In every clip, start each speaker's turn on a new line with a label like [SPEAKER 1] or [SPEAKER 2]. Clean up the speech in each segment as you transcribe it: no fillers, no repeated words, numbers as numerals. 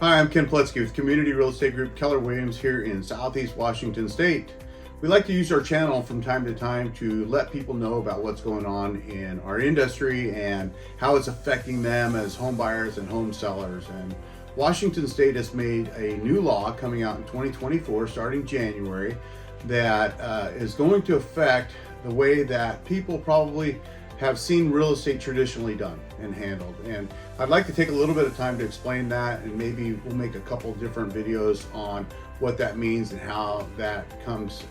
[SPEAKER 1] Hi, I'm Ken Poletski with Community Real Estate Group Keller Williams here in Southeast Washington State. We like to use our channel from time to time to let people know about what's going on in our industry and how it's affecting them as home buyers and home sellers. And Washington State has made a new law coming out in 2024, starting January, that is going to affect the way that people probably have seen real estate traditionally done and handled. And I'd like to take a little bit of time to explain that, and maybe we'll make a couple different videos on what that means and how that comes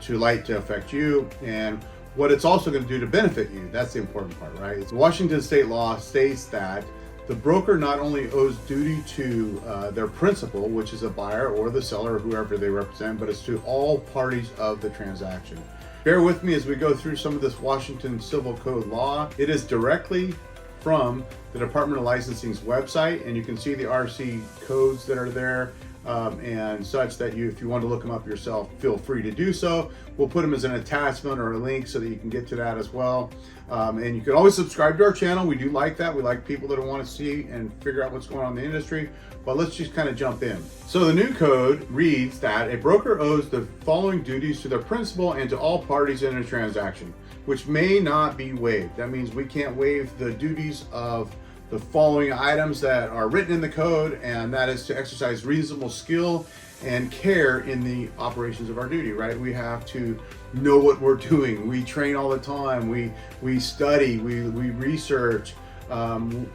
[SPEAKER 1] to light to affect you, and what it's also going to do to benefit you. That's the important part, right? The Washington state law states that the broker not only owes duty to their principal, which is a buyer or the seller or whoever they represent, but it's to all parties of the transaction. Bear with me as we go through some of this Washington Civil Code law. It is directly from the Department of Licensing's website, and you can see the RC codes that are there and such that if you want to look them up yourself, feel free to do so. We'll put them as an attachment or a link so that you can get to that as well. And you can always subscribe to our channel. We do like that. We like people that want to see and figure out what's going on in the industry. But let's just kind of jump in. So the new code reads that a broker owes the following duties to their principal and to all parties in a transaction, which may not be waived. That means we can't waive the duties of the following items that are written in the code, and that is to exercise reasonable skill and care in the operations of our duty, right? We have to know what we're doing. We train all the time. We study, we research.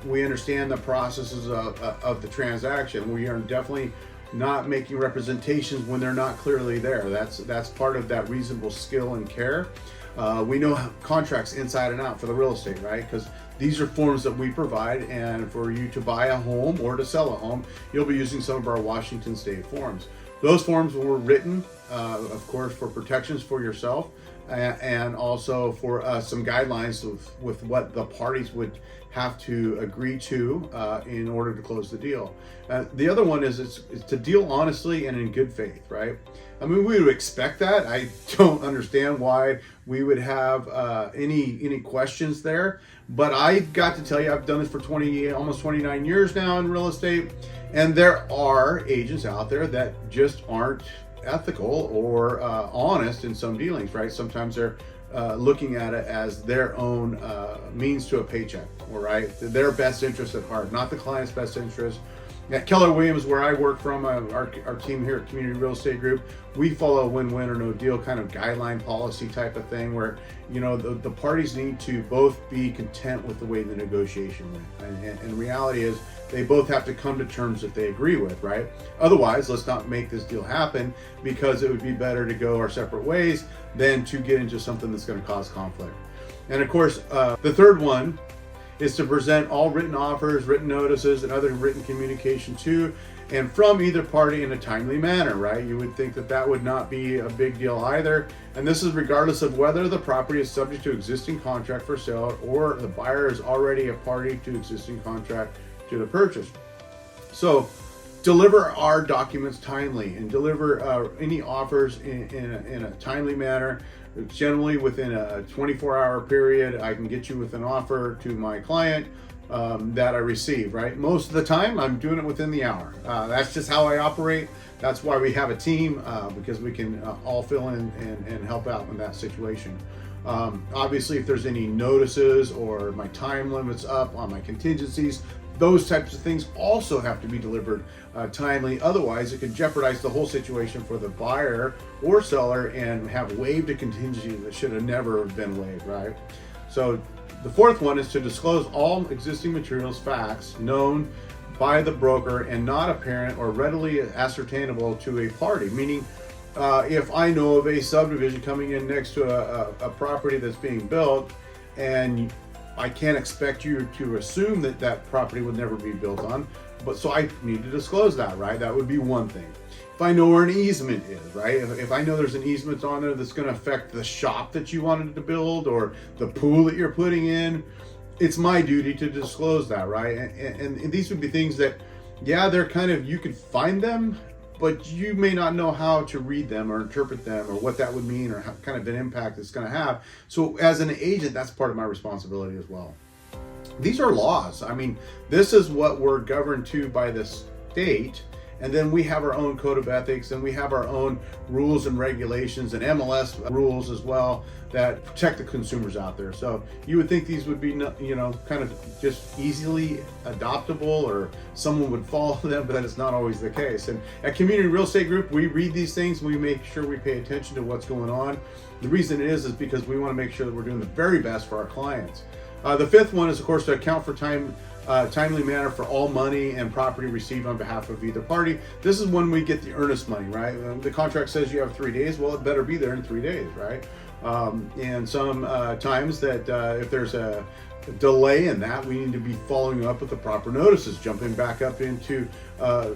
[SPEAKER 1] We understand the processes of the transaction. We are definitely not making representations when they're not clearly there. That's part of that reasonable skill and care. We know contracts inside and out for the real estate, right? Because these are forms that we provide, and for you to buy a home or to sell a home, you'll be using some of our Washington State forms. Those forms were written, of course, for protections for yourself, and also for some guidelines with what the parties would have to agree to in order to close the deal. The other one is to deal honestly and in good faith, right? I mean, we would expect that. I don't understand why we would have any questions there, but I've got to tell you, I've done this for almost 29 years now in real estate, and there are agents out there that just aren't ethical or honest in some dealings, right? Sometimes they're looking at it as their own means to a paycheck, all right? Their best interest at heart, not the client's best interest. At Keller Williams, where I work from, our team here at Community Real Estate Group, we follow a win-win or no deal kind of guideline policy type of thing where, you know, the parties need to both be content with the way the negotiation went. And reality is they both have to come to terms that they agree with, right? Otherwise, let's not make this deal happen, because it would be better to go our separate ways than to get into something that's going to cause conflict. And of course, the third one is to present all written offers, written notices, and other written communication to and from either party in a timely manner, right? You would think that that would not be a big deal either. And this is regardless of whether the property is subject to existing contract for sale or the buyer is already a party to existing contract to the purchase. So deliver our documents timely and deliver any offers in a timely manner. Generally within a 24-hour period, I can get you with an offer to my client that I receive, right? Most of the time, I'm doing it within the hour. That's just how I operate. That's why we have a team, because we can all fill in and help out in that situation. Obviously, if there's any notices or my time limits up on my contingencies, those types of things also have to be delivered timely. Otherwise, it could jeopardize the whole situation for the buyer or seller and have waived a contingency that should have never been waived, right? So the fourth one is to disclose all existing materials, facts known by the broker and not apparent or readily ascertainable to a party. Meaning, if I know of a subdivision coming in next to a property that's being built, and I can't expect you to assume that that property would never be built on, but so I need to disclose that, right? That would be one thing. If I know where an easement is, right? If I know there's an easement on there that's going to affect the shop that you wanted to build or the pool that you're putting in, it's my duty to disclose that, right? And these would be things that, yeah, they're kind of, you could find them, but you may not know how to read them or interpret them or what that would mean or how kind of an impact it's going to have. So as an agent, that's part of my responsibility as well. These are laws. I mean, this is what we're governed to by this state. And then we have our own code of ethics, and we have our own rules and regulations and MLS rules as well that protect the consumers out there. So you would think these would be, kind of just easily adoptable, or someone would follow them, but that is not always the case. And at Community Real Estate Group, we read these things and we make sure we pay attention to what's going on. The reason it is because we want to make sure that we're doing the very best for our clients. The fifth one is, of course, to account for timely manner for all money and property received on behalf of either party. This is when we get the earnest money, right? The contract says you have 3 days. Well, it better be there in 3 days, right? And some times that if there's a delay in that, we need to be following up with the proper notices, jumping back up into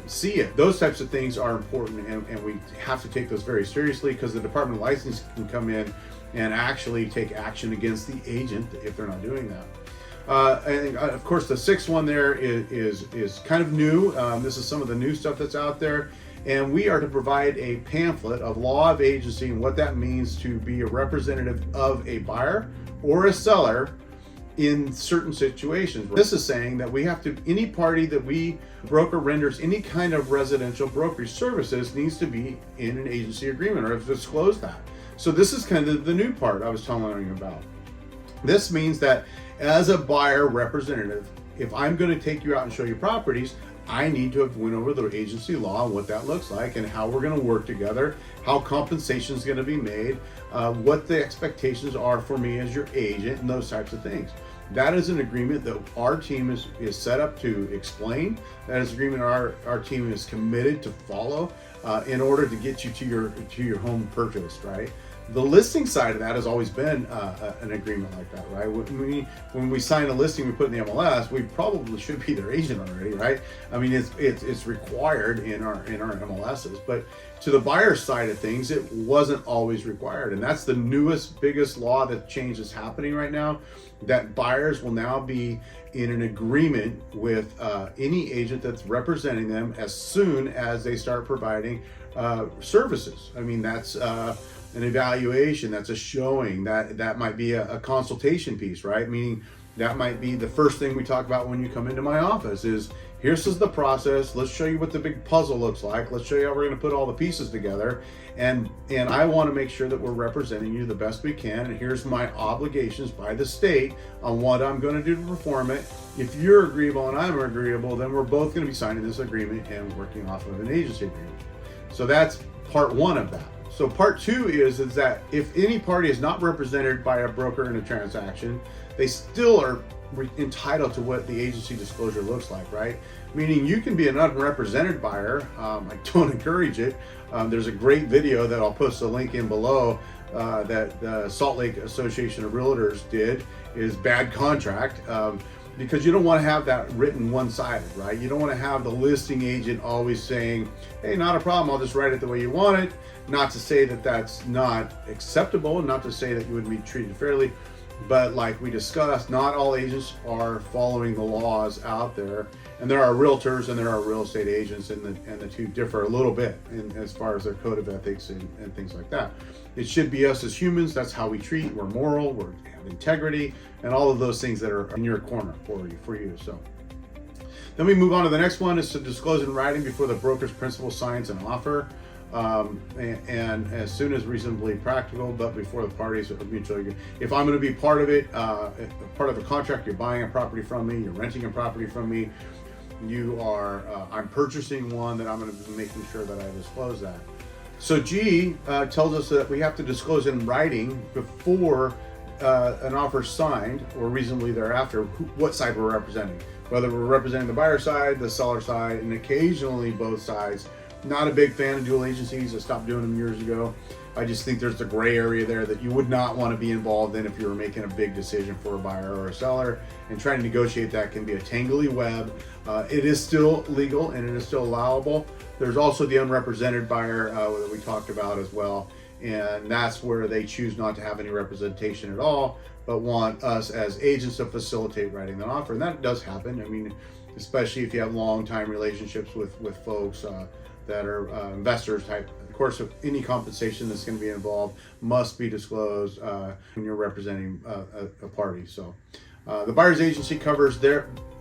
[SPEAKER 1] see it. Those types of things are important, and we have to take those very seriously, because the Department of Licensing can come in and actually take action against the agent if they're not doing that. And of course, the sixth one there is kind of new. This is some of the new stuff that's out there, and we are to provide a pamphlet of law of agency and what that means to be a representative of a buyer or a seller in certain situations. This is saying that we have to, any party that we broker renders any kind of residential brokerage services needs to be in an agency agreement or have disclosed that. So this is kind of the new part I was telling you about. This means that as a buyer representative, if I'm going to take you out and show you properties, I need to have went over the agency law and what that looks like and how we're going to work together, how compensation is going to be made, what the expectations are for me as your agent, and those types of things. That is an agreement that our team is set up to explain. That is an agreement our team is committed to follow in order to get you to your home purchase, right? The listing side of that has always been an agreement like that, right? When we sign a listing, we put in the MLS, we probably should be their agent already, right? I mean, it's required in our MLSs, but to the buyer side of things, it wasn't always required, and that's the newest, biggest law that change is happening right now. That buyers will now be in an agreement with any agent that's representing them as soon as they start providing services. I mean, that's an evaluation, that's a showing, that might be a consultation piece, right? Meaning that might be the first thing we talk about when you come into my office is, here's the process, let's show you what the big puzzle looks like, let's show you how we're going to put all the pieces together, and I want to make sure that we're representing you the best we can, and here's my obligations by the state on what I'm going to do to perform it. If you're agreeable and I'm agreeable, then we're both going to be signing this agreement and working off of an agency agreement. So that's part one of that. So part two is that if any party is not represented by a broker in a transaction, they still are entitled to what the agency disclosure looks like, right? Meaning you can be an unrepresented buyer. I don't encourage it. There's a great video that I'll post a link in below that the Salt Lake Association of Realtors did, is bad contract. Because you don't want to have that written one-sided, right? You don't want to have the listing agent always saying, hey, not a problem, I'll just write it the way you want it. Not to say that that's not acceptable, and not to say that you wouldn't be treated fairly, but like we discussed, not all agents are following the laws out there. And there are realtors and there are real estate agents, and the two differ a little bit as far as their code of ethics and things like that. It should be us as humans. That's how we treat. We're moral, we have integrity, and all of those things that are in your corner for you. So then we move on to the next one, is to disclose in writing before the broker's principal signs an offer. And as soon as reasonably practical, but before the parties are mutually agreed. If I'm going to be part of it, part of a contract, you're buying a property from me, you're renting a property from me, I'm purchasing one, that I'm going to be making sure that I disclose that. So G tells us that we have to disclose in writing before an offer is signed, or reasonably thereafter, what side we're representing. Whether we're representing the buyer side, the seller side, and occasionally both sides. Not a big fan of dual agencies. I stopped doing them years ago. I just think there's a gray area there that you would not want to be involved in if you were making a big decision for a buyer or a seller, and trying to negotiate that can be a tangly web. It is still legal and it is still allowable. There's also the unrepresented buyer that we talked about as well, and that's where they choose not to have any representation at all, but want us as agents to facilitate writing an offer. And that does happen. I mean, especially if you have long time relationships with folks that are investors type. Of course, any compensation that's going to be involved must be disclosed when you're representing a party. So the buyer's agency covers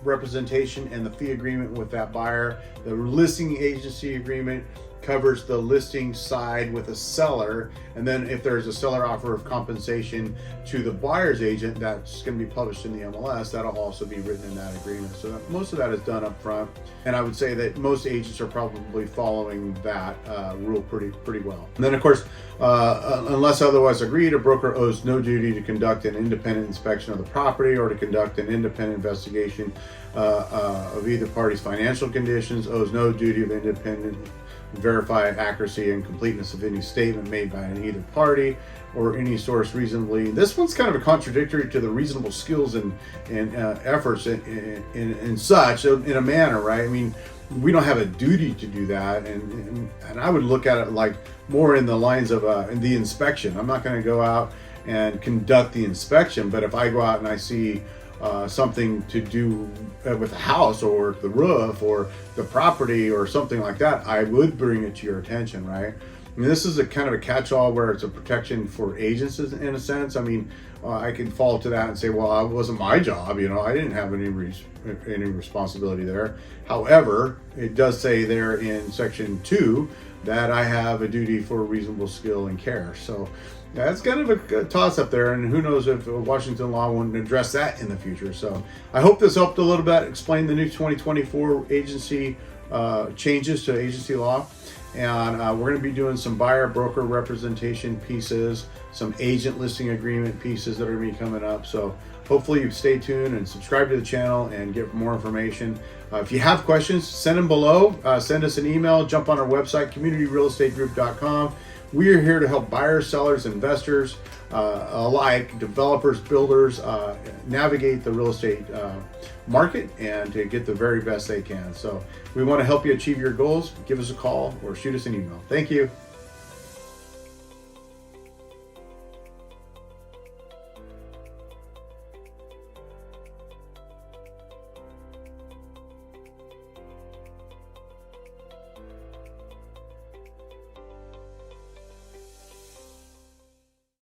[SPEAKER 1] representation and the fee agreement with that buyer. The listing agency agreement covers the listing side with a seller, and then if there's a seller offer of compensation to the buyer's agent, that's going to be published in the MLS. That'll also be written in that agreement. So most of that is done up front, and I would say that most agents are probably following that rule pretty well. And then, of course, unless otherwise agreed, a broker owes no duty to conduct an independent inspection of the property or to conduct an independent investigation of either party's financial conditions, owes no duty of independent verify accuracy and completeness of any statement made by either party or any source reasonably. This one's kind of a contradictory to the reasonable skills and efforts in such in a manner, right? I mean, we don't have a duty to do that, and I would look at it like more in the lines of the inspection. I'm not going to go out and conduct the inspection, but if I go out and I see something to do with the house or the roof or the property or something like that, I would bring it to your attention, right? I mean, this is a kind of a catch-all where it's a protection for agents in a sense. I mean, I can fall to that and say, well, it wasn't my job, I didn't have any responsibility there. However, it does say there in section 2 that I have a duty for reasonable skill and care. So that's kind of a toss up there, and who knows if Washington law won't address that in the future. So I hope this helped a little bit explain the new 2024 agency changes to agency law. And we're going to be doing some buyer broker representation pieces, some agent listing agreement pieces that are going to be coming up. So hopefully you stay tuned and subscribe to the channel and get more information. If you have questions, send them below. Send us an email. Jump on our website, communityrealestategroup.com. We are here to help buyers, sellers, investors alike, developers, builders, navigate the real estate market and to get the very best they can. So we want to help you achieve your goals. Give us a call or shoot us an email. Thank you.